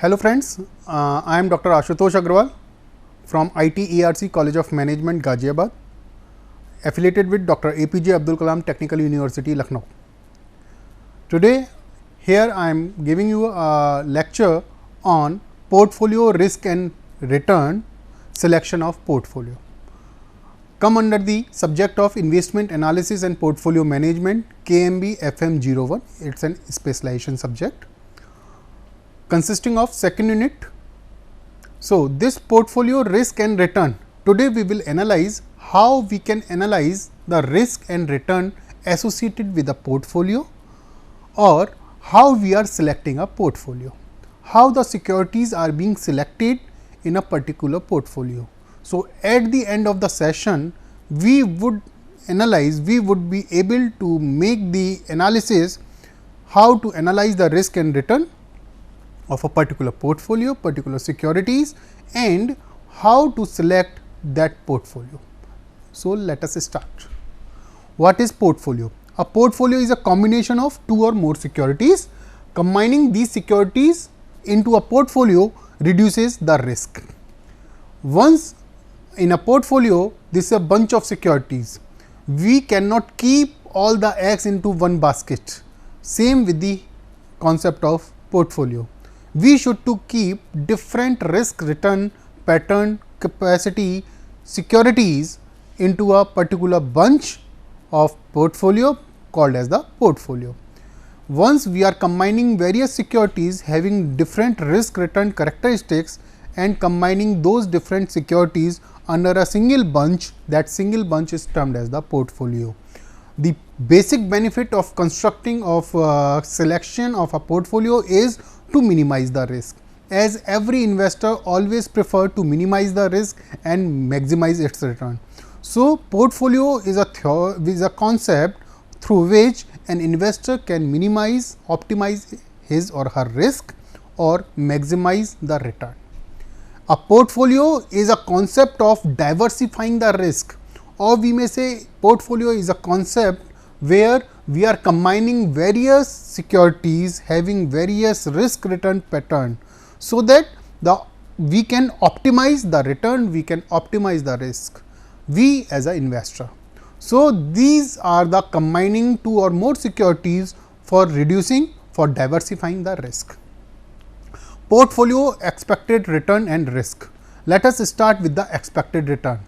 Hello friends, I am Dr. Ashutosh Agrawal from ITERC College of Management, Ghaziabad, affiliated with Dr. APJ Abdul Kalam Technical University, Lucknow. Today, here I am giving you a lecture on portfolio risk and return selection of portfolio. Come under the subject of investment analysis and portfolio management, KMB FM01. It is an specialization subject consisting of second unit. So, this portfolio risk and return, today we will analyze how we can analyze the risk and return associated with a portfolio, or how we are selecting a portfolio, how the securities are being selected in a particular portfolio. So, at the end of the session we would analyze, we would be able to make the analysis how to analyze the risk and return of a particular portfolio, particular securities, and how to select that portfolio. So, let us start. What is portfolio? A portfolio is a combination of two or more securities. Combining these securities into a portfolio reduces the risk. Once in a portfolio, this is a bunch of securities. We cannot keep all the eggs into one basket. Same with the concept of portfolio. We should to keep different risk return pattern capacity securities into a particular bunch of portfolio called as the portfolio. Once we are combining various securities having different risk return characteristics and combining those different securities under a single bunch, that single bunch is termed as the portfolio. The basic benefit of constructing of selection of a portfolio is to minimize the risk, as every investor always prefer to minimize the risk and maximize its return. So, portfolio is a concept through which an investor can minimize, optimize his or her risk or maximize the return. A portfolio is a concept of diversifying the risk, or we may say portfolio is a concept where we are combining various securities having various risk return pattern, so that we can optimize the return, we can optimize the risk, we as an investor. So, these are the combining two or more securities for reducing, for diversifying the risk. Portfolio expected return and risk. Let us start with the expected return.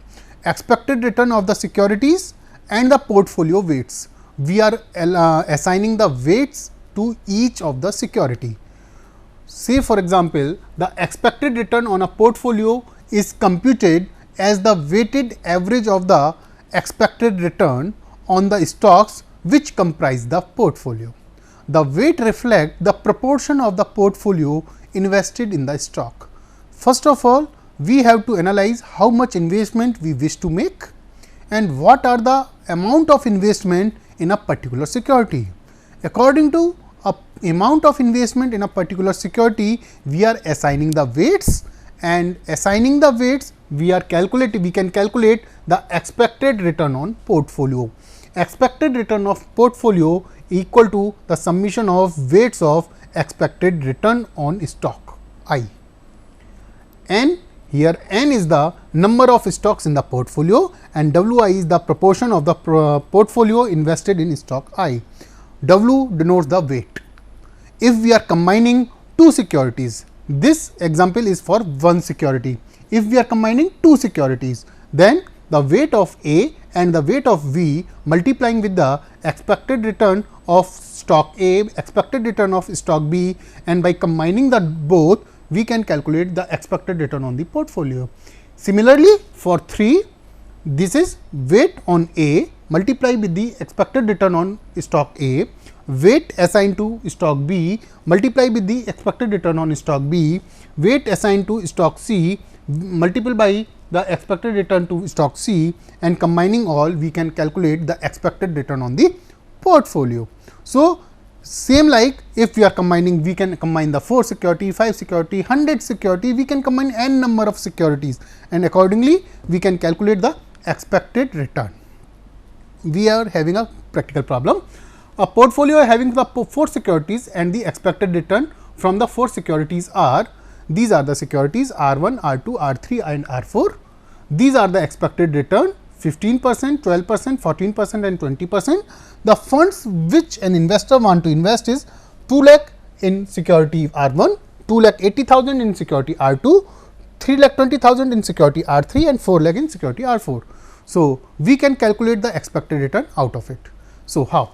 Expected return of the securities and the portfolio weights. We are assigning the weights to each of the security. Say for example, the expected return on a portfolio is computed as the weighted average of the expected return on the stocks which comprise the portfolio. The weight reflects the proportion of the portfolio invested in the stock. First of all, we have to analyze how much investment we wish to make and what are the amount of investment in a particular security. According to a amount of investment in a particular security, we are assigning the weights, and assigning the weights we can calculate the expected return on portfolio. Expected return of portfolio equal to the summation of weights of expected return on stock I. N, here N is the number of stocks in the portfolio and WI is the proportion of the portfolio invested in stock I. W denotes the weight. If we are combining two securities, this example is for one security. If we are combining two securities, then the weight of A and the weight of V multiplying with the expected return of stock A, expected return of stock B, and by combining the both, we can calculate the expected return on the portfolio. Similarly, for 3, this is weight on A multiplied with the expected return on stock A, weight assigned to stock B multiplied with the expected return on stock B, weight assigned to stock C multiplied by the expected return to stock C, and combining all, we can calculate the expected return on the portfolio. So, same like if we are combining, we can combine the 4 security, 5 security, 100 security, we can combine n number of securities, and accordingly we can calculate the expected return. We are having a practical problem. A portfolio having the 4 securities and the expected return from the 4 securities are These are the securities R1, R2, R3 and R4. These are the expected return 15%, 12%, 14% and 20%. The funds which an investor want to invest is 2 lakh in security R1, 2 lakh 80,000 in security R2, 3 lakh 20,000 in security R3 and 4 lakh in security R4. So, we can calculate the expected return out of it. So, how?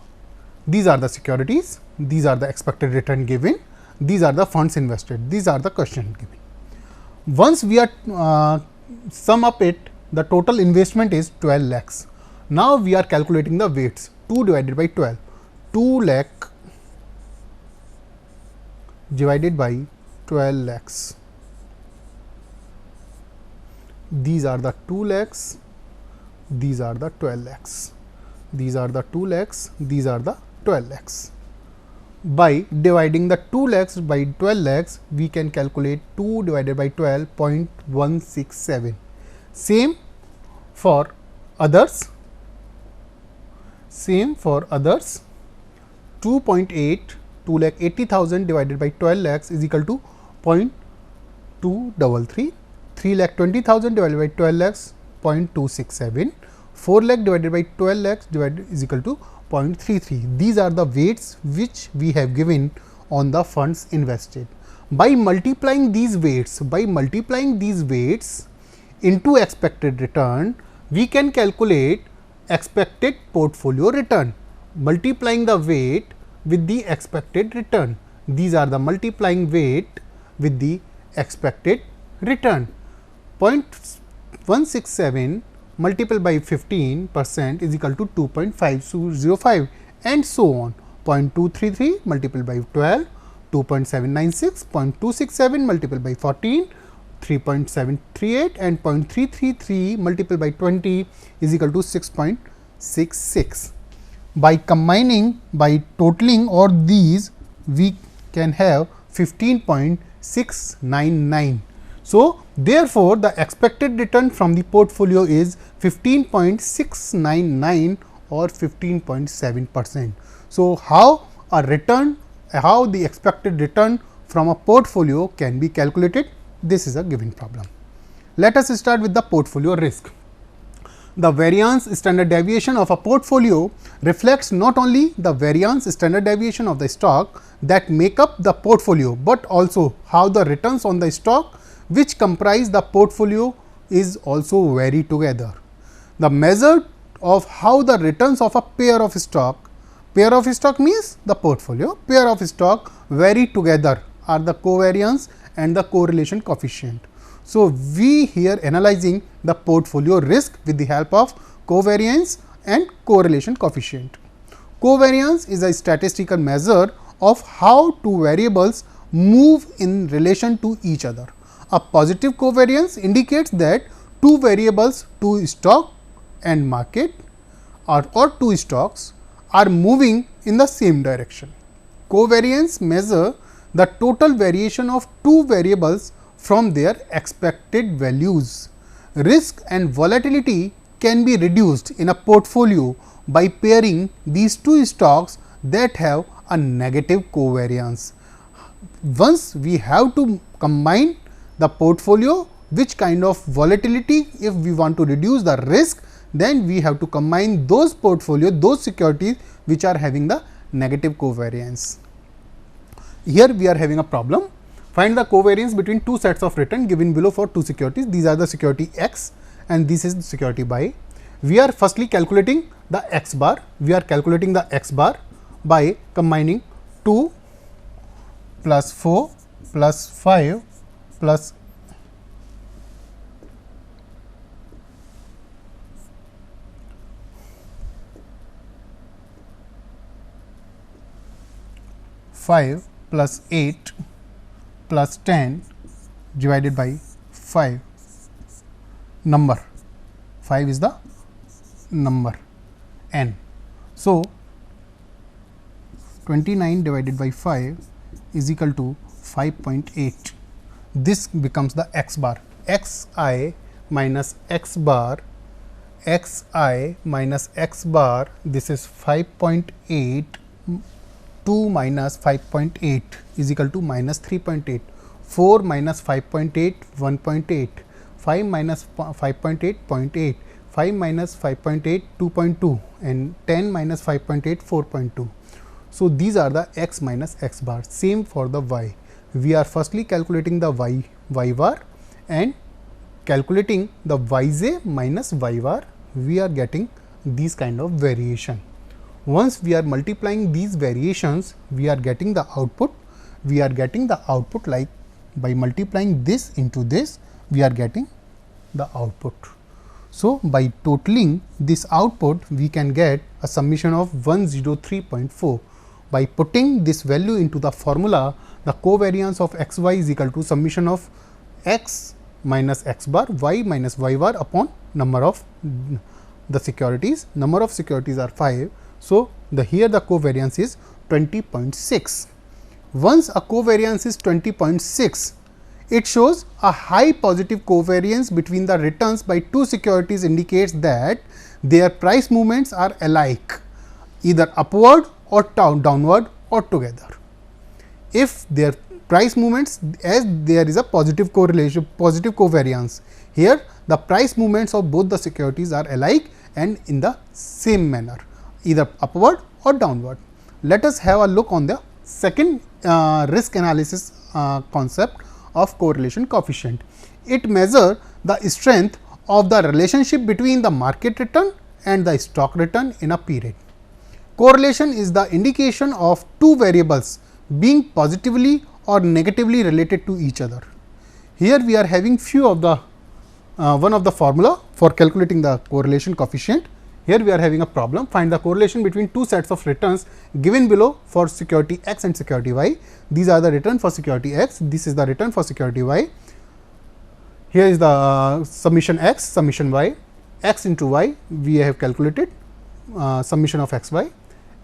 These are the securities, these are the expected return given, these are the funds invested, these are the question given. Once we are sum up it, the total investment is 12 lakhs. Now, we are calculating the weights 2 divided by 12, 2 lakh divided by 12 lakhs. These are the 2 lakhs, these are the 12 lakhs, these are the 2 lakhs, these are the 12 lakhs. By dividing the 2 lakhs by 12 lakhs, we can calculate 2 divided by 12, 0.167. Same for others, 2.8, 2 lakh 80,000 divided by 12 lakhs is equal to 0.233, 3 lakh 20,000 divided by 12 lakhs 0.267, 4 lakh divided by 12 lakhs is equal to 0.33. These are the weights which we have given on the funds invested. By multiplying these weights, into expected return, we can calculate expected portfolio return, multiplying the weight with the expected return. These are the multiplying weight with the expected return. 0.167 multiplied by 15% is equal to 2.505 and so on. 0.233 multiplied by 12, 2.796, 0.267 multiplied by 14, 3.738 and 0.333 multiplied by 20 is equal to 6.66. By totaling all these, we can have 15.699. So, therefore, the expected return from the portfolio is 15.699 or 15.7%. So, how the expected return from a portfolio can be calculated? This is a given problem. Let us start with the portfolio risk. The variance standard deviation of a portfolio reflects not only the variance standard deviation of the stock that make up the portfolio, but also how the returns on the stock which comprise the portfolio is also vary together. The measure of how the returns of a pair of stock means the portfolio, pair of stock vary together are the covariance and the correlation coefficient. So, we here analyzing the portfolio risk with the help of covariance and correlation coefficient. Covariance is a statistical measure of how two variables move in relation to each other. A positive covariance indicates that two variables, two stock and market or two stocks are moving in the same direction. Covariance measure the total variation of two variables from their expected values. Risk and volatility can be reduced in a portfolio by pairing these two stocks that have a negative covariance. Once we have to combine the portfolio, which kind of volatility, if we want to reduce the risk, then we have to combine those those securities which are having the negative covariance. Here we are having a problem. Find the covariance between two sets of return given below for two securities. These are the security X and this is the security Y. We are firstly calculating the X bar. We are calculating the X bar by combining 2 plus 4 plus 5 plus 5 plus 8 plus 10 divided by 5 number. 5 is the number n. So, 29 divided by 5 is equal to 5.8. This becomes the X bar. Xi minus X bar, Xi minus X bar, this is 5.8, 2 minus 5.8 is equal to minus 3.8. 4 minus 5.8, 1.8, 5 minus 5.8, 0.8, 5 minus 5.8, 2.2, and 10 minus 5.8, 4.2. So, these are the x minus x bar. Same for the y. We are firstly calculating the y bar and calculating the yj minus y bar. We are getting these kind of variation. Once we are multiplying these variations, we are getting the output. We are getting the output like by multiplying this into this, we are getting the output. So, by totaling this output, we can get a summation of 103.4. By putting this value into the formula, the covariance of x y is equal to summation of x minus x bar, y minus y bar upon number of the securities. Number of securities are 5. So, here the covariance is 20.6. Once a covariance is 20.6, it shows a high positive covariance between the returns by two securities indicates that their price movements are alike, either upward or downward or together. If their price movements, as there is a positive correlation, positive covariance, here the price movements of both the securities are alike and in the same manner, either upward or downward. Let us have a look on the second risk analysis concept of correlation coefficient. It measures the strength of the relationship between the market return and the stock return in a period. Correlation is the indication of two variables being positively or negatively related to each other. Here we are having few of the one of the formula for calculating the correlation coefficient. Here we are having a problem, find the correlation between two sets of returns given below for security x and security y. These are the return for security x, this is the return for security y. Here is the summation x, summation y, x into y we have calculated, summation of x y,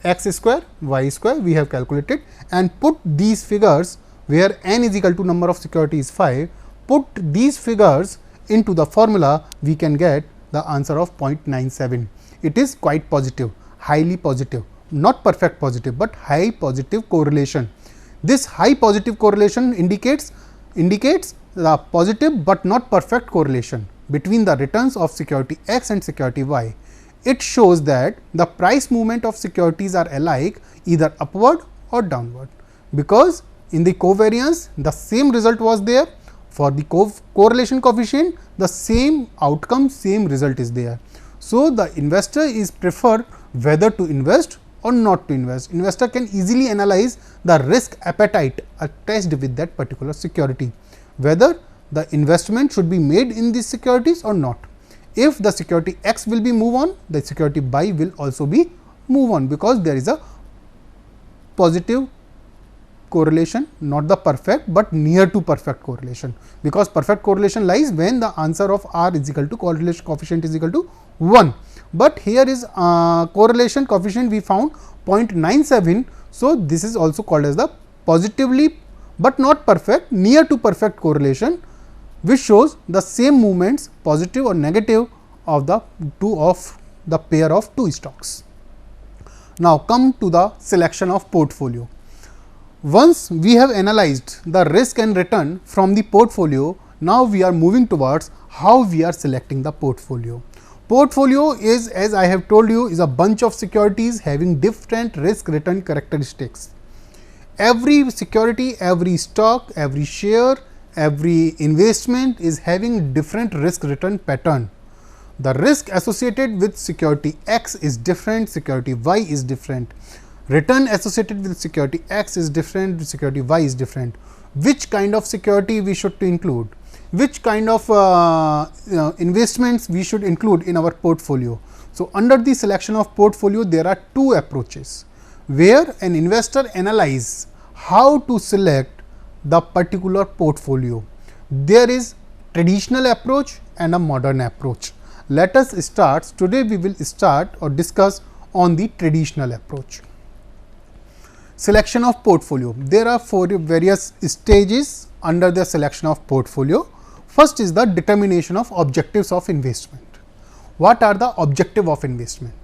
x square, y square we have calculated, and put these figures where n is equal to number of securities 5, put these figures into the formula, we can get the answer of 0.97. It is quite positive, highly positive, not perfect positive, but high positive correlation. This high positive correlation indicates the positive but not perfect correlation between the returns of security x and security y. It shows that the price movement of securities are alike, either upward or downward, because in the covariance the same result was there. For the correlation coefficient, the same outcome, same result is there. So, the investor is preferred whether to invest or not to invest. Investor can easily analyze the risk appetite attached with that particular security, whether the investment should be made in these securities or not. If the security x will be move on, the security y will also be move on, because there is a positive correlation, not the perfect, but near to perfect correlation, because perfect correlation lies when the answer of R is equal to correlation coefficient is equal to 1, but here is correlation coefficient we found 0.97. So, this is also called as the positively but not perfect, near to perfect correlation, which shows the same movements, positive or negative, of the pair of two stocks. Now, come to the selection of portfolio. Once we have analyzed the risk and return from the portfolio, now we are moving towards how we are selecting the portfolio. Portfolio is, as I have told you, is a bunch of securities having different risk return characteristics. Every security, every stock, every share, every investment is having different risk return pattern. The risk associated with security X is different, security Y is different. Return associated with security X is different, security Y is different. Which kind of security we should to include? Which kind of investments we should include in our portfolio? So, under the selection of portfolio, there are two approaches where an investor analyze how to select the particular portfolio. There is traditional approach and a modern approach. Let us start. Today we will start or discuss on the traditional approach. Selection of portfolio. There are four various stages under the selection of portfolio. First is the determination of objectives of investment. What are the objective of investment?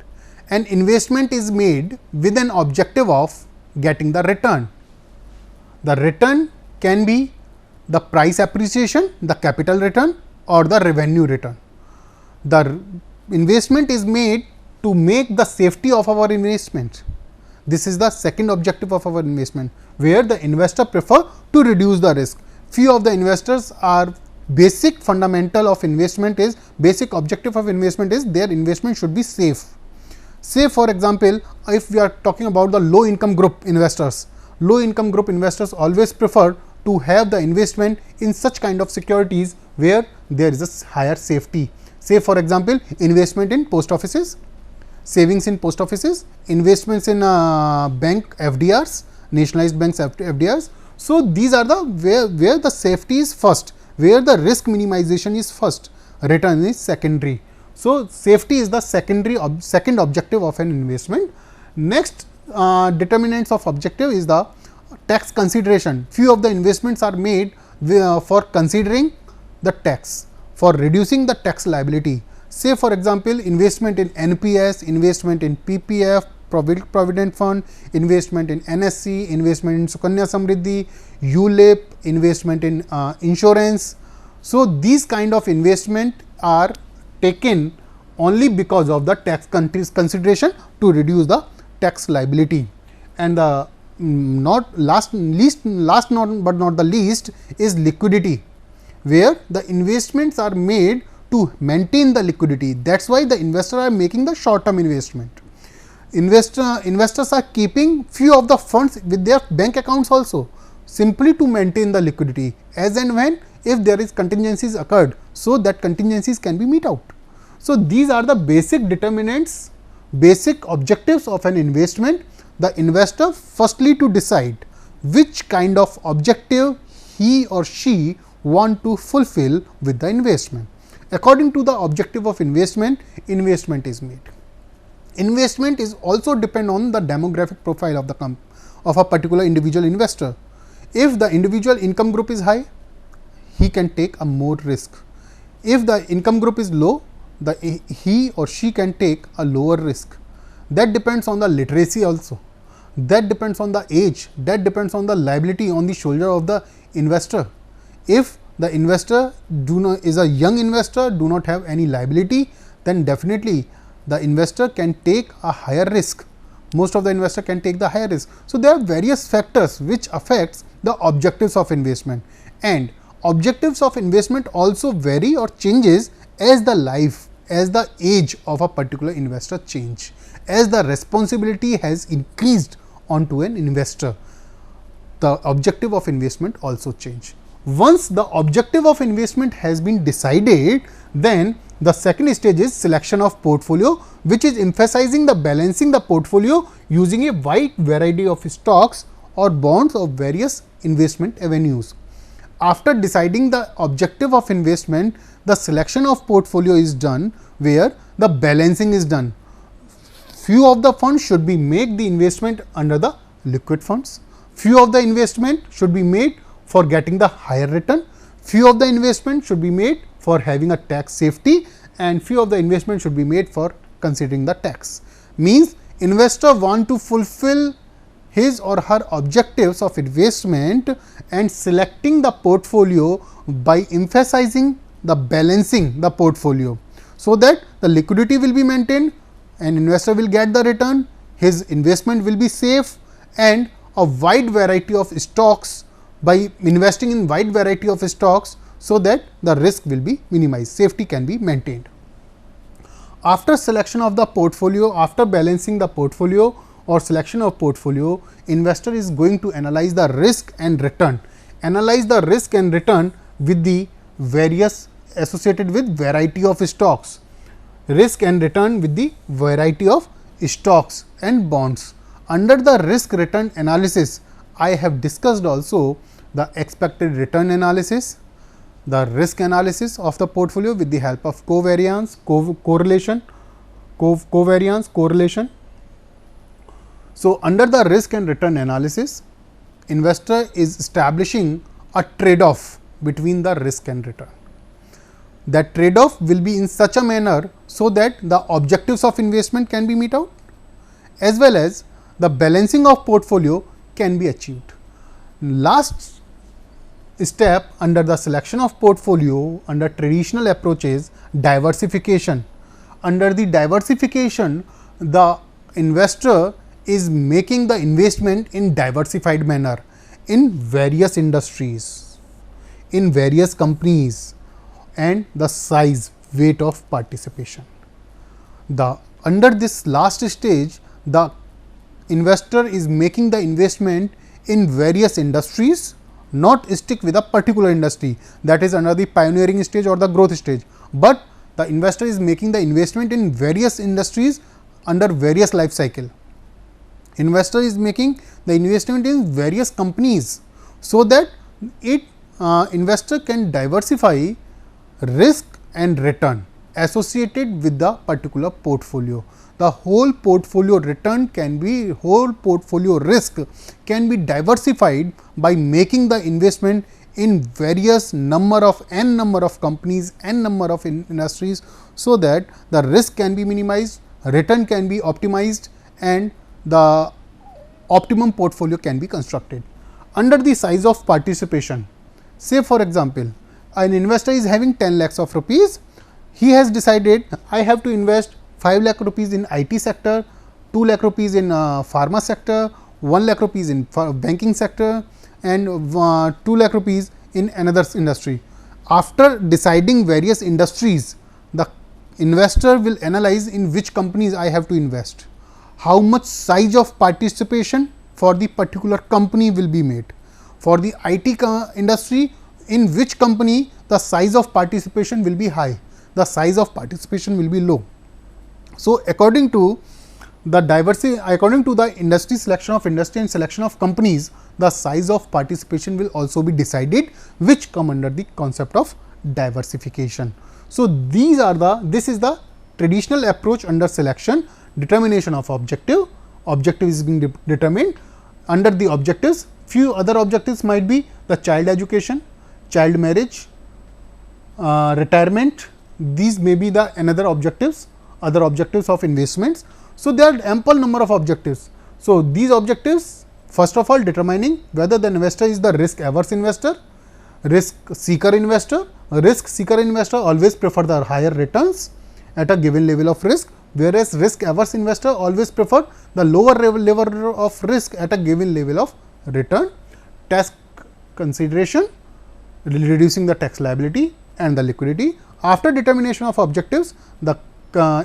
An investment is made with an objective of getting the return. The return can be the price appreciation, the capital return or the revenue return. The investment is made to make the safety of our investment. This is the second objective of our investment, where the investor prefer to reduce the risk. Few of the investors are basic fundamental of investment is basic objective of investment is their investment should be safe. Say for example, if we are talking about the low income group investors always prefer to have the investment in such kind of securities where there is a higher safety. Say for example, investment in post offices, savings in post offices, investments in bank FDRs, nationalized banks FDRs. So these are the where the safety is first, where the risk minimization is first, return is secondary. So safety is the second objective of an investment. Next determinants of objective is the tax consideration. Few of the investments are made for considering the tax, for reducing the tax liability. Say for example, investment in NPS, investment in PPF, Provident Fund, investment in NSC, investment in Sukanya Samriddhi, ULIP, investment in insurance. So these kind of investment are taken only because of the tax consideration to reduce the tax liability. And the last but not the least is liquidity, where the investments are made to maintain the liquidity. That is why the investors are making the short term investment. Investors are keeping few of the funds with their bank accounts also, simply to maintain the liquidity as and when if there is contingencies occurred, so that contingencies can be met out. So these are the basic determinants, basic objectives of an investment. The investor firstly to decide which kind of objective he or she want to fulfill with the investment. According to the objective of investment is made. Investment is also depend on the demographic profile of the of a particular individual investor. If the individual income group is high, he can take a more risk. If the income group is low, he or she can take a lower risk. That depends on the literacy also. That depends on the age. That depends on the liability on the shoulder of the investor. If the investor is a young investor, do not have any liability, then definitely the investor can take a higher risk. Most of the investor can take the higher risk. So there are various factors which affects the objectives of investment, and objectives of investment also vary or changes as the age of a particular investor change, as the responsibility has increased onto an investor, the objective of investment also change. Once the objective of investment has been decided, then the second stage is selection of portfolio, which is emphasizing the balancing the portfolio using a wide variety of stocks or bonds of various investment avenues. After deciding the objective of investment, the selection of portfolio is done, where the balancing is done. Few of the funds should be make the investment under the liquid funds. Few of the investment should be made for getting the higher return. Few of the investment should be made for having a tax safety, and few of the investment should be made for considering the tax. Means investor want to fulfill his or her objectives of investment and selecting the portfolio by emphasizing the balancing the portfolio, so that the liquidity will be maintained, an investor will get the return, his investment will be safe, and a wide variety of stocks, by investing in wide variety of stocks, so that the risk will be minimized, safety can be maintained. After selection of the portfolio, after balancing the portfolio or selection of portfolio, investor is going to analyze the risk and return, with the various associated with variety of stocks, risk and return with the variety of stocks and bonds. Under the risk return analysis, I have discussed also the expected return analysis, the risk analysis of the portfolio with the help of covariance, correlation. So under the risk and return analysis, investor is establishing a trade-off between the risk and return. That trade-off will be in such a manner so that the objectives of investment can be met out, as well as the balancing of portfolio can be achieved. Last step under the selection of portfolio under traditional approaches, diversification. Under the diversification, the investor is making the investment in diversified manner in various industries, in various companies, and the size, weight of participation. The under this last stage, the investor is making the investment in various industries, not stick with a particular industry, that is under the pioneering stage or the growth stage, but the investor is making the investment in various industries under various life cycle. Investor is making the investment in various companies, so that investor can diversify risk and return associated with the particular portfolio. The whole portfolio return can be, whole portfolio risk can be diversified by making the investment in various number of companies, n number of industries, so that the risk can be minimized, return can be optimized, and the optimum portfolio can be constructed. Under the size of participation, say for example, an investor is having 10 lakhs of rupees. He has decided, I have to invest 5 lakh rupees in IT sector, 2 lakh rupees in pharma sector, 1 lakh rupees in banking sector, and 2 lakh rupees in another industry. After deciding various industries, the investor will analyze in which companies I have to invest, how much size of participation for the particular company will be made. For the IT industry, in which company the size of participation will be high, the size of participation will be low. So, according to the industry selection of industry and selection of companies, the size of participation will also be decided, which come under the concept of diversification. So, this is the traditional approach under selection. Determination of objective is being determined. Under the objectives, few other objectives might be the child education, child marriage, retirement. These may be the another objectives, other objectives of investments. So, there are ample number of objectives. So, these objectives, first of all, determining whether the investor is the risk averse investor, risk seeker investor. Risk seeker investor always prefer the higher returns at a given level of risk, whereas risk averse investor always prefer the lower level of risk at a given level of return. Tax consideration, reducing the tax liability and the liquidity. After determination of objectives, the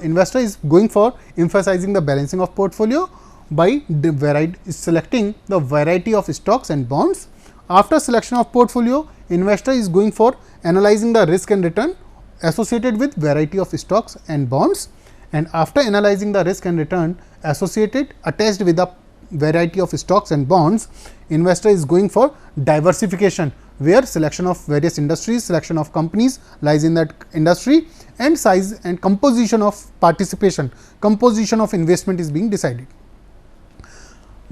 investor is going for emphasizing the balancing of portfolio by selecting the variety of stocks and bonds. After selection of portfolio, investor is going for analyzing the risk and return associated with variety of stocks and bonds, and after analyzing the risk and return attached with the variety of stocks and bonds, investor is going for diversification, where selection of various industries, selection of companies lies in that industry, and size and composition of participation, composition of investment is being decided.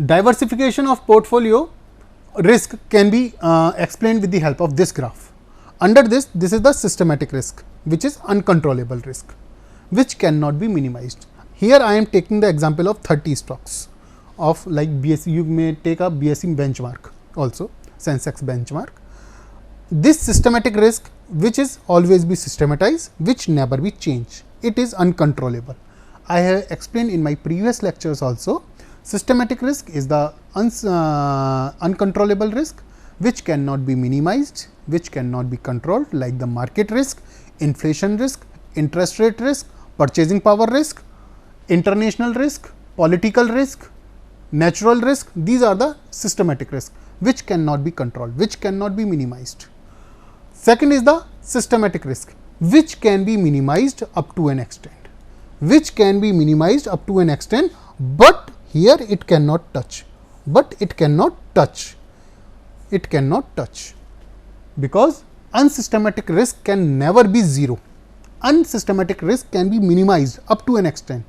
Diversification of portfolio risk can be explained with the help of this graph. Under this is the systematic risk, which is uncontrollable risk, which cannot be minimized. Here I am taking the example of 30 stocks of like BSE. You may take a BSE benchmark also, Sensex benchmark. This systematic risk, which is always be systematized, which never be changed, it is uncontrollable. I have explained in my previous lectures also. Systematic risk is the uncontrollable risk, which cannot be minimized, which cannot be controlled, like the market risk, inflation risk, interest rate risk, purchasing power risk, international risk, political risk, natural risk. These are the systematic risk, which cannot be controlled, which cannot be minimized. Second is the systematic risk, which can be minimized up to an extent, which can be minimized up to an extent, but here it cannot touch, it cannot touch, because unsystematic risk can never be zero. Unsystematic risk can be minimized up to an extent,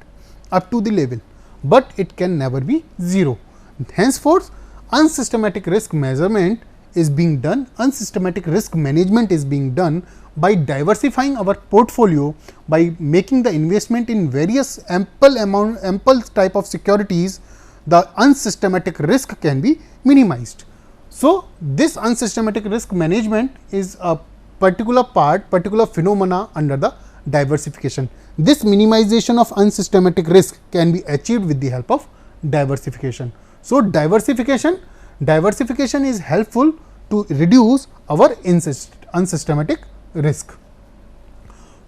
up to the level, but it can never be zero. Henceforth, unsystematic risk measurement is being done, unsystematic risk management is being done by diversifying our portfolio, by making the investment in various ample type of securities. The unsystematic risk can be minimized. So, this unsystematic risk management is a particular phenomena under the diversification. This minimization of unsystematic risk can be achieved with the help of diversification. So, diversification is helpful to reduce our unsystematic risk.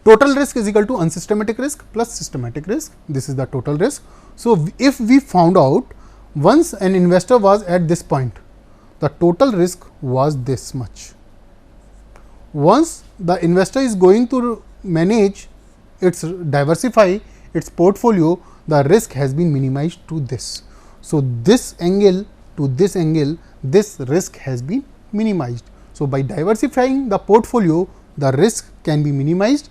Total risk is equal to unsystematic risk plus systematic risk. This is the total risk. So, if we found out once an investor was at this point, the total risk was this much. Once the investor is going to manage diversify its portfolio, the risk has been minimized to this. So, this angle to this angle, this risk has been minimized. So, by diversifying the portfolio, the risk can be minimized,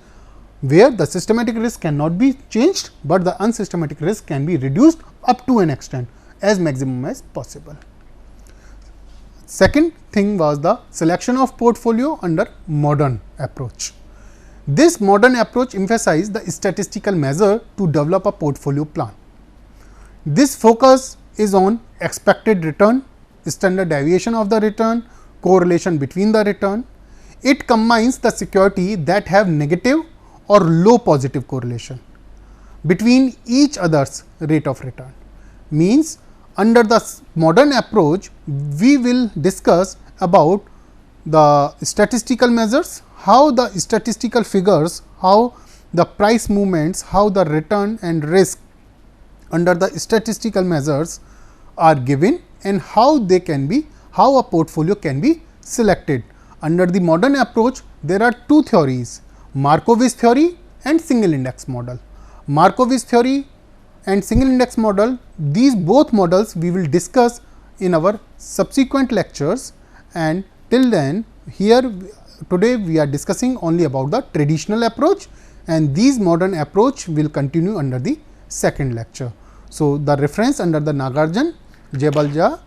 where the systematic risk cannot be changed, but the unsystematic risk can be reduced up to an extent as maximum as possible. Second thing was the selection of portfolio under modern approach. This modern approach emphasized the statistical measure to develop a portfolio plan. This focus is on expected return, standard deviation of the return, correlation between the return. It combines the security that have negative or low positive correlation between each other's rate of return. Means, under the modern approach, we will discuss about the statistical measures, how the statistical figures, how the price movements, how the return and risk under the statistical measures are given, and how they can be, how a portfolio can be selected. Under the modern approach, there are two theories, Markowitz theory and single index model. Markowitz theory and single index model, these both models we will discuss in our subsequent lectures, and till then here today we are discussing only about the traditional approach, and these modern approach will continue under the second lecture. So, the reference under the Nagarjan, Jebalja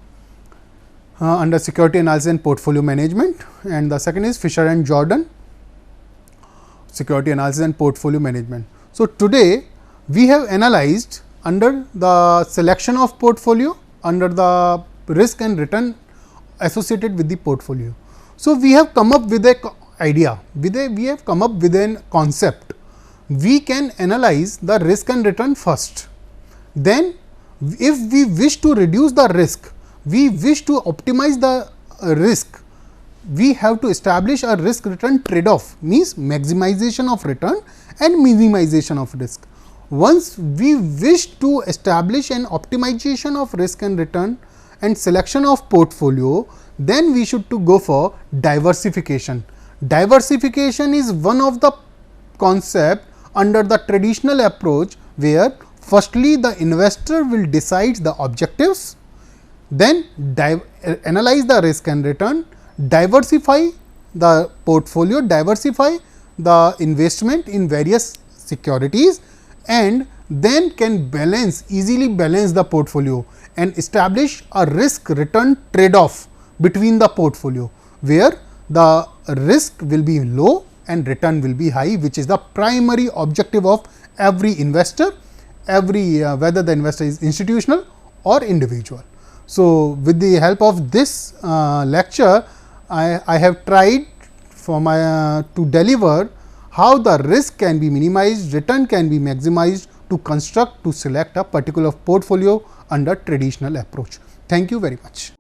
under security analysis and portfolio management, and the second is Fisher and Jordan, security analysis and portfolio management. So, today we have analyzed under the selection of portfolio, under the risk and return associated with the portfolio. So, we have come up with a idea, we have come up with a concept. We can analyze the risk and return first. Then, if we wish to reduce the risk, we wish to optimize the risk, we have to establish a risk return trade off, means maximization of return and minimization of risk. Once we wish to establish an optimization of risk and return and selection of portfolio, then we should to go for diversification. Diversification is one of the concept under the traditional approach, where firstly the investor will decide the objectives, then analyze the risk and return, diversify the portfolio, diversify the investment in various securities, and then can easily balance the portfolio and establish a risk return trade off between the portfolio, where the risk will be low and return will be high, which is the primary objective of every investor, whether the investor is institutional or individual. So, with the help of this lecture, I have tried to deliver how the risk can be minimized, return can be maximized to select a particular portfolio under traditional approach. Thank you very much.